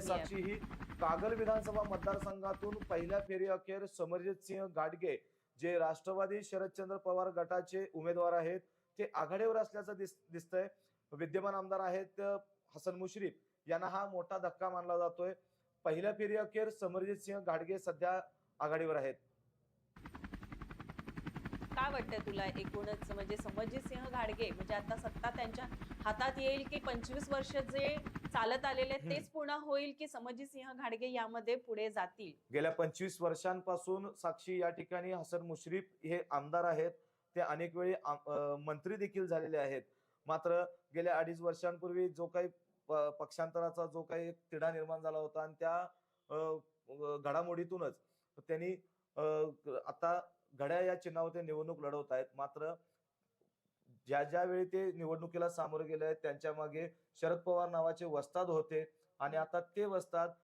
साक्षी ही कागल विधानसभा मतदारसंघातून पहिल्या फेरी अखेर समरजित सिंह घाटगे जे राष्ट्रवादी शरदचंद्र पवार गटाचे उमेदवार आहेत ते आघाडीवर असल्याचं दिसतंय। विद्यमान आमदार आहेत हसन मुश्रीफ यांना हा मोठा धक्का मानला जातोय। पहिल्या फेरी अखेर समरजित सिंह घाटगे सध्या आघाडीवर आहेत। काय वाटतंय तुला एकूणच म्हणजे समरजित सिंह घाटगे म्हणजे आता सत्ता त्यांच्या हातात येईल की 25 वर्ष जे चालत आलेले तेच पूर्ण होईल की समरजित सिंह घाटगे यामध्ये पुढे जातील? गेल्या 25 वर्षांपासून साक्षी या ठिकाणी हसन मुश्रीफ हे आमदार आहेत, ते अनेक वेळी मंत्री देखील झालेले आहेत। मात्र गेल्या 2.5 वर्षांपूर्वी जो काही पक्षांतराचा जो काही तिढा निर्माण झाला होता आणि त्या घडामोडीतूनच त्यांनी आता घड्याळ या चिन्हावर ते निवडणूक लढवत आहेत। मात्र ज्या वेळी ते निवडणुकीला सामोरे गेले त्यांच्या मागे शरद पवार नावाचे वस्ताद होते आणि आता ते वस्ताद